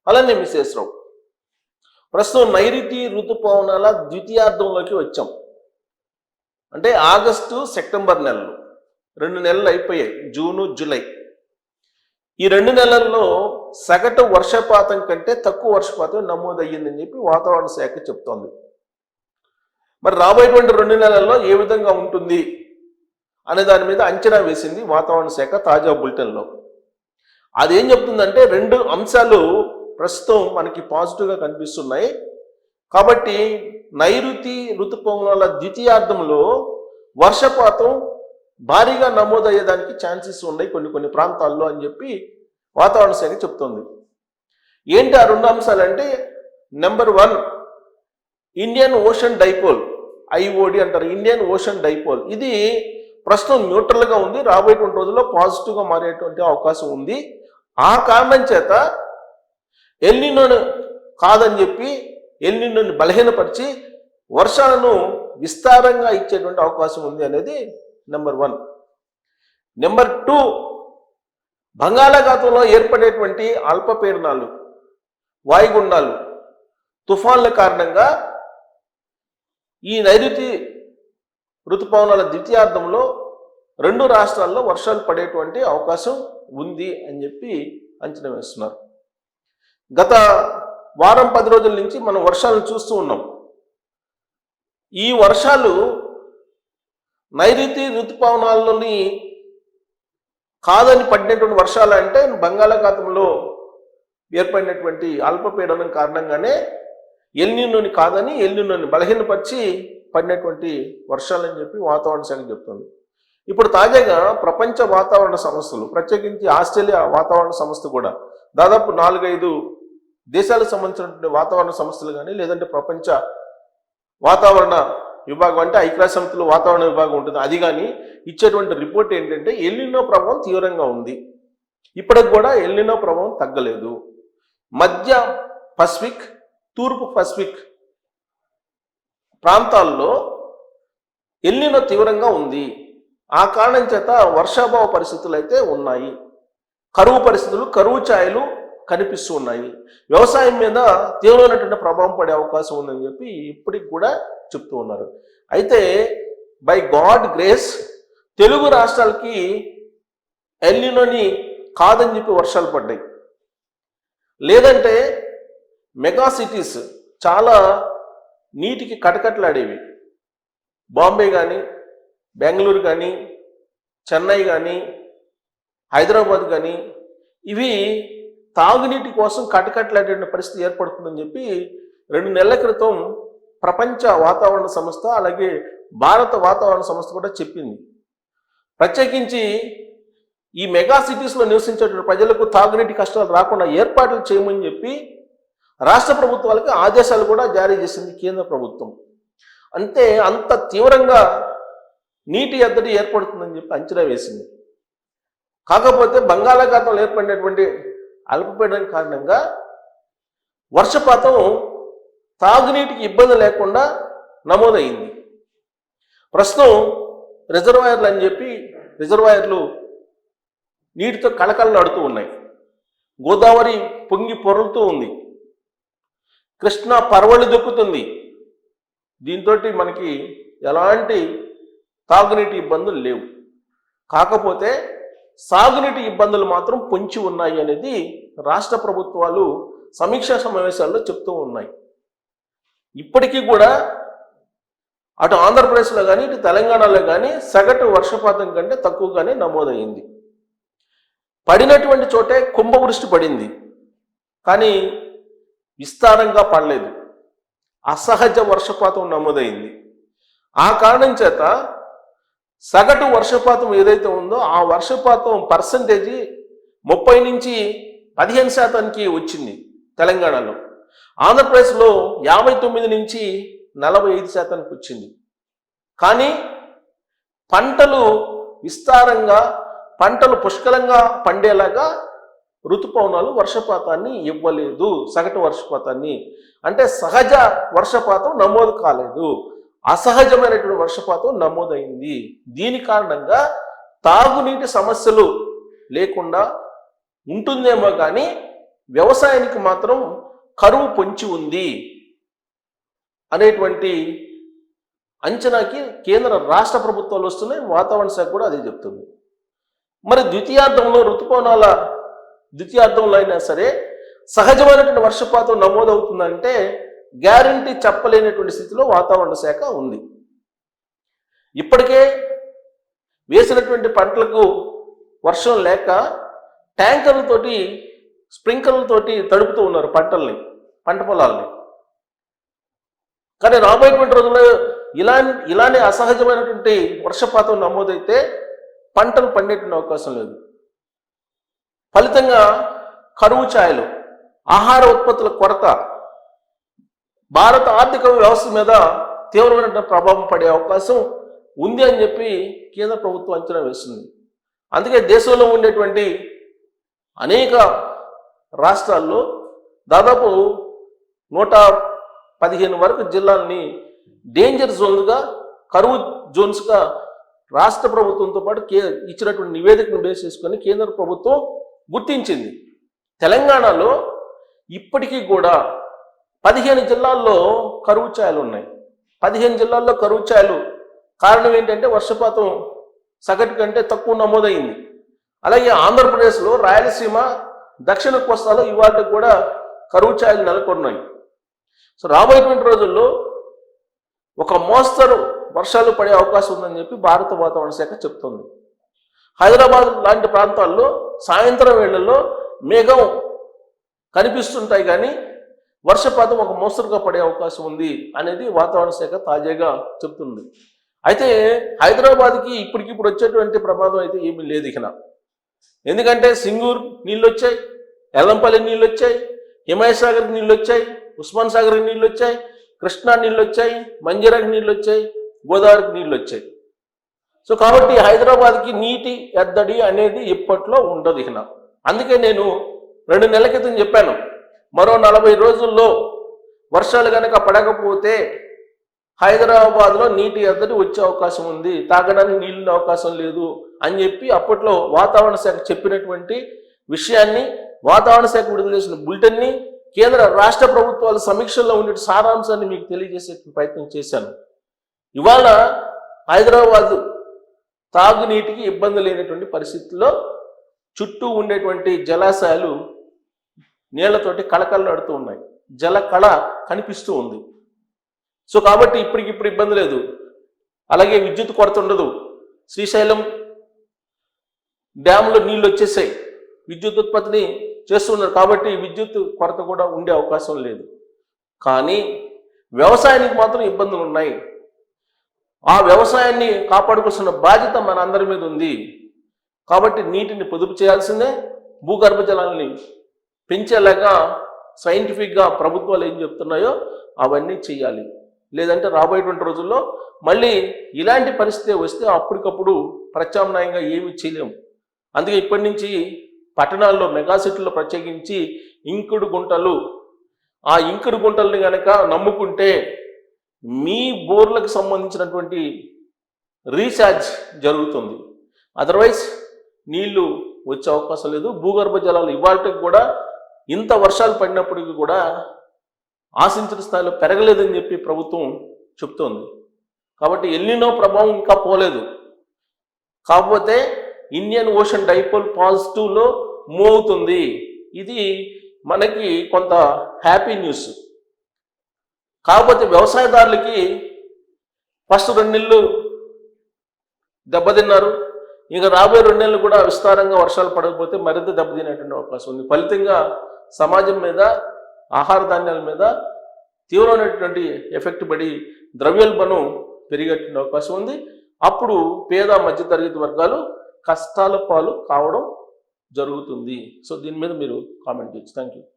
అలానే విశ్వేశ్వరరావు. ప్రస్తుతం నైరుతి ఋతుపవనాల ద్వితీయార్థంలోకి వచ్చాం. అంటే ఆగస్టు సెప్టెంబర్ నెలలు 2 నెలలు అయిపోయాయి, జూను జూలై. ఈ 2 నెలల్లో సగటు వర్షపాతం కంటే తక్కువ వర్షపాతం నమోదయ్యిందని చెప్పి వాతావరణ శాఖ చెప్తోంది. మరి రాబోయేటువంటి 2 నెలల్లో ఏ విధంగా ఉంటుంది అనే దాని మీద అంచనా వేసింది వాతావరణ శాఖ తాజా బులెటిన్లో. అదేం చెప్తుందంటే 2 అంశాలు ప్రస్తుతం మనకి పాజిటివ్గా కనిపిస్తున్నాయి. కాబట్టి నైరుతి ఋతుపవనాల ద్వితీయార్థంలో వర్షపాతం భారీగా నమోదయ్యేదానికి ఛాన్సెస్ ఉన్నాయి కొన్ని ప్రాంతాల్లో అని చెప్పి వాతావరణ శాఖ చెప్తోంది. ఏంటి ఆ 2 అంశాలంటే, number 1 Indian ocean dipole, IOD అంటారు, ఇండియన్ ఓషన్ డైపోల్. ఇది ప్రస్తుతం న్యూట్రల్గా ఉంది, రాబోయేటువంటి రోజుల్లో పాజిటివ్గా మారేటువంటి అవకాశం ఉంది. ఆ కారణం చేత ఎల్నినోను కాదని చెప్పి ఎల్నినోని బలహీనపరిచి వర్షాలను విస్తారంగా ఇచ్చేటువంటి అవకాశం ఉంది అనేది నెంబర్ 1. నెంబర్ 2 బంగాళాఖాతంలో ఏర్పడేటువంటి అల్పపీడనాలు, వాయుగుండాలు, తుఫాన్ల కారణంగా ఈ నైరుతి ఋతుపవనాల ద్వితీయార్థంలో 2 రాష్ట్రాల్లో వర్షాలు పడేటువంటి అవకాశం ఉంది అని చెప్పి అంచనా వేస్తున్నారు. గత వారం 10 రోజుల నుంచి మనం వర్షాలను చూస్తూ ఉన్నాం. ఈ వర్షాలు నైరుతి ఋతుపవనాల్లోని కాదని పడినటువంటి వర్షాలు అంటే బంగాళాఖాతంలో ఏర్పడినటువంటి అల్పపీడనం కారణంగానే ఎల్నినోని కాదని ఎల్నినోని బలహీనపరిచి పడినటువంటి వర్షాలని చెప్పి వాతావరణ శాఖ చెప్తుంది. ఇప్పుడు తాజాగా ప్రపంచ వాతావరణ సంస్థలు, ప్రత్యేకించి ఆస్ట్రేలియా వాతావరణ సంస్థ కూడా దాదాపు 4-5 దేశాలకు సంబంధించినటువంటి వాతావరణ సంస్థలు కానీ, లేదంటే ప్రపంచ వాతావరణ విభాగం అంటే ఐక్యరాజ్య సమితిలో వాతావరణ విభాగం ఉంటుంది, అది కానీ ఇచ్చేటువంటి రిపోర్ట్ ఏంటంటే ఎల్నినో ప్రభావం తీవ్రంగా ఉంది. ఇప్పటికి కూడా ఎల్నినో ప్రభావం తగ్గలేదు. మధ్య పసిఫిక్, తూర్పు పసిఫిక్ ప్రాంతాల్లో ఎల్నినో తీవ్రంగా ఉంది. ఆ కారణం చేత వర్షాభావ పరిస్థితులు అయితే ఉన్నాయి, కరువు పరిస్థితులు, కరువు ఛాయలు కనిపిస్తూ ఉన్నాయి. వ్యవసాయం మీద తీవ్రమైనటువంటి ప్రభావం పడే అవకాశం ఉందని చెప్పి ఇప్పటికి కూడా చెప్తూ ఉన్నారు. అయితే బై గాడ్ గ్రేస్ తెలుగు రాష్ట్రాలకి ఎల్నినోని కాదని చెప్పి వర్షాలు పడ్డాయి. లేదంటే మెగా సిటీస్ చాలా నీటికి కటకట్లాడేవి. బాంబే కానీ, బెంగళూరు కానీ, చెన్నై కానీ, హైదరాబాద్ కానీ ఇవి తాగునీటి కోసం కటకట్లాడే పరిస్థితి ఏర్పడుతుందని చెప్పి 2 నెలల క్రితం ప్రపంచ వాతావరణ సంస్థ, అలాగే భారత వాతావరణ సంస్థ కూడా చెప్పింది. ప్రత్యేకించి ఈ మెగా సిటీస్లో నివసించేటువంటి ప్రజలకు తాగునీటి కష్టాలు రాకుండా ఏర్పాట్లు చేయమని చెప్పి రాష్ట్ర ప్రభుత్వాలకి ఆదేశాలు కూడా జారీ చేసింది కేంద్ర ప్రభుత్వం. అంటే అంత తీవ్రంగా నీటి ఎద్దడి ఏర్పడుతుందని చెప్పి అంచనా వేసింది. కాకపోతే బంగాళాఖాతంలో ఏర్పడినటువంటి అల్పపీడనం కారణంగా వర్షపాతం తాగునీటికి ఇబ్బంది లేకుండా నమోదైంది. ప్రస్తుతం రిజర్వాయర్లు అని చెప్పి రిజర్వాయర్లు నీటితో కళకళలాడుతూ ఉన్నాయి. గోదావరి పొంగి పొరలుతూ ఉంది, కృష్ణా పరవళ్ళు దొక్కుతుంది. దీంతో మనకి ఎలాంటి తాగునీటి ఇబ్బందులు లేవు. కాకపోతే సాగునీటి ఇబ్బందులు మాత్రం పొంచి ఉన్నాయి అనేది రాష్ట్ర ప్రభుత్వాలు సమీక్షా సమావేశాల్లో చెప్తూ ఉన్నాయి. ఇప్పటికీ కూడా అటు ఆంధ్రప్రదేశ్లో కానీ, ఇటు తెలంగాణలో కానీ సగటు వర్షపాతం కంటే తక్కువగానే నమోదైంది. పడినటువంటి చోటే కుంభవృష్టి పడింది, కానీ విస్తారంగా పడలేదు. అసహజ వర్షపాతం నమోదైంది. ఆ కారణం చేత సగటు వర్షపాతం ఏదైతే ఉందో ఆ వర్షపాతం పర్సంటేజీ 30 నుంచి 15% వచ్చింది తెలంగాణలో. ఆంధ్రప్రదేశ్లో 59 నుంచి 45% వచ్చింది. కానీ పంటలు విస్తారంగా, పంటలు పుష్కలంగా పండేలాగా ఋతుపవనాలు వర్షపాతాన్ని ఇవ్వలేదు. సగటు వర్షపాతాన్ని అంటే సహజ వర్షపాతం నమోదు కాలేదు, అసహజమైనటువంటి వర్షపాతం నమోదైంది. దీని కారణంగా తాగునీటి సమస్యలు లేకుండా ఉంటుందేమో కానీ వ్యవసాయానికి మాత్రం కరువు పొంచి ఉంది అనేటువంటి అంచనాకి కేంద్ర రాష్ట్ర ప్రభుత్వాలు వస్తున్నాయి. వాతావరణ శాఖ కూడా అదే చెప్తుంది. మరి ద్వితీయార్థంలో అయినా సరే సహజమైనటువంటి వర్షపాతం నమోదవుతుందంటే గ్యారంటీ చెప్పలేనటువంటి స్థితిలో వాతావరణ శాఖ ఉంది. ఇప్పటికే వేసినటువంటి పంటలకు వర్షం లేక ట్యాంకర్లతోటి స్ప్రింక్లర్లతోటి తడుపుతూ ఉన్నారు పంట పొలాల్ని. కానీ రాబోయేటువంటి రోజుల్లో ఇలానే అసహజమైనటువంటి వర్షపాతం నమోదైతే పంటలు పండేటువంటి అవకాశం లేదు. ఫలితంగా కరువు ఛాయలు, ఆహార ఉత్పత్తుల కొరత భారత ఆర్థిక వ్యవస్థ మీద తీవ్రమైన ప్రభావం పడే అవకాశం ఉంది అని చెప్పి కేంద్ర ప్రభుత్వం అంచనా వేస్తుంది. అందుకే దేశంలో ఉండేటువంటి అనేక రాష్ట్రాల్లో దాదాపు 115 వరకు జిల్లాలని డేంజర్ జోన్లుగా, కరువు జోన్స్గా రాష్ట్ర ప్రభుత్వంతో పాటు ఇచ్చినటువంటి నివేదికను బేస్ చేసుకొని కేంద్ర ప్రభుత్వం గుర్తించింది. తెలంగాణలో ఇప్పటికీ కూడా 15 జిల్లాల్లో కరువు ఛాయలు ఉన్నాయి. 15 జిల్లాల్లో కరువు ఛాయలు కారణం ఏంటంటే వర్షపాతం సగటు కంటే తక్కువ నమోదైంది. అలాగే ఆంధ్రప్రదేశ్లో రాయలసీమ, దక్షిణ కోస్తాలో ఇవాళ కూడా కరువు ఛాయలు నెలకొన్నాయి. సో రాబోయేటువంటి రోజుల్లో ఒక మోస్తరు వర్షాలు పడే అవకాశం ఉందని చెప్పి భారత వాతావరణ శాఖ చెప్తుంది. హైదరాబాద్ లాంటి ప్రాంతాల్లో సాయంత్రం వేళల్లో మేఘం కనిపిస్తుంటాయి, కానీ వర్షపాతం ఒక మోస్తరుగా పడే అవకాశం ఉంది అనేది వాతావరణ శాఖ తాజాగా చెప్తుంది. అయితే హైదరాబాద్కి ఇప్పటికిప్పుడు వచ్చేటువంటి ప్రమాదం అయితే ఏమీ లేదు ఇక. ఎందుకంటే సింగూర్ నీళ్ళు వచ్చాయి, ఎల్లంపల్లి నీళ్ళు వచ్చాయి, హిమాయసాగర్కి నీళ్ళు వచ్చాయి, ఉస్మాన్ సాగర్కి నీళ్ళు వచ్చాయి, కృష్ణా నీళ్ళు వచ్చాయి, మంజీరాకి నీళ్ళు వచ్చాయి, గోదావరికి నీళ్ళు వచ్చాయి. సో కాబట్టి హైదరాబాద్కి నీటి ఎద్దడి అనేది ఇప్పట్లో ఉండదు ఇక. అందుకే నేను 2 నెలల క్రితం చెప్పాను, మరో 40 రోజుల్లో వర్షాలు కనుక పడకపోతే హైదరాబాద్లో నీటి ఎద్దడి వచ్చే అవకాశం ఉంది, తాగడానికి నీళ్ళు అవకాశం లేదు అని చెప్పి అప్పట్లో వాతావరణ శాఖ చెప్పినటువంటి విషయాన్ని, వాతావరణ శాఖ విడుదల చేసిన బులెటిన్ని, కేంద్ర రాష్ట్ర ప్రభుత్వాల సమీక్షల్లో ఉండే సారాంశాన్ని మీకు తెలియజేసే ప్రయత్నం చేశాను. ఇవాళ హైదరాబాద్ తాగునీటికి ఇబ్బంది లేనటువంటి పరిస్థితుల్లో చుట్టూ ఉండేటువంటి జలాశయాలు నీళ్లతోటి కళకళలాడుతూ ఉన్నాయి, జలకళ కనిపిస్తూ ఉంది. సో కాబట్టి ఇప్పటికిప్పుడు ఇబ్బంది లేదు. అలాగే విద్యుత్ కొరత ఉండదు. శ్రీశైలం డ్యాంలో నీళ్ళు వచ్చేసాయి, విద్యుత్ ఉత్పత్తిని చేస్తున్నారు, కాబట్టి విద్యుత్ కొరత కూడా ఉండే అవకాశం లేదు. కానీ వ్యవసాయానికి మాత్రం ఇబ్బందులు ఉన్నాయి. ఆ వ్యవసాయాన్ని కాపాడుకోవాల్సిన బాధ్యత మన అందరి మీద ఉంది. కాబట్టి నీటిని పొదుపు చేయాల్సిందే, భూగర్భ జలాలని పెంచేలాగా సైంటిఫిక్గా ప్రభుత్వాలు ఏం చెప్తున్నాయో అవన్నీ చేయాలి. లేదంటే రాబోయేటువంటి రోజుల్లో మళ్ళీ ఇలాంటి పరిస్థితి వస్తే అప్పటికప్పుడు ప్రత్యామ్నాయంగా ఏమీ చేయలేము. అందుకే ఇప్పటి నుంచి పట్టణాల్లో, మెగాసిటీల్లో ప్రత్యేకించి ఇంకుడు గుంటలు, ఆ ఇంకుడు గుంటల్ని కనుక నమ్ముకుంటే మీ బోర్లకు సంబంధించినటువంటి రీఛార్జ్ జరుగుతుంది. అదర్వైజ్ నీళ్లు వచ్చే అవకాశం లేదు. భూగర్భ జలాలు ఇవాళకి కూడా ఇంత వర్షాలు పడినప్పటికీ కూడా ఆశించిన స్థాయిలో పెరగలేదని చెప్పి ప్రభుత్వం చెప్తోంది. కాబట్టి ఎల్నినో ప్రభావం ఇంకా పోలేదు. కాకపోతే ఇండియన్ ఓషన్ డైపోల్ పాజిటివ్లో మూవ్ అవుతుంది. ఇది మనకి కొంత హ్యాపీ న్యూస్. కాకపోతే వ్యవసాయదారులకి ఫస్ట్ 2 నెలలు దెబ్బతిన్నారు. ఇక రాబోయే 2 నెలలు కూడా విస్తారంగా వర్షాలు పడకపోతే మరింత దెబ్బతినేటువంటి అవకాశం ఉంది. ఫలితంగా సమాజం మీద, ఆహార ధాన్యాల మీద తీవ్రమైనటువంటి ఎఫెక్ట్ పడి ద్రవ్యోల్బణం పెరిగేటువంటి అవకాశం ఉంది. అప్పుడు పేద మధ్యతరగతి వర్గాలు కష్టాల పాలు కావడం జరుగుతుంది. సో దీని మీద మీరు కామెంట్ చేయొచ్చు. Thank you.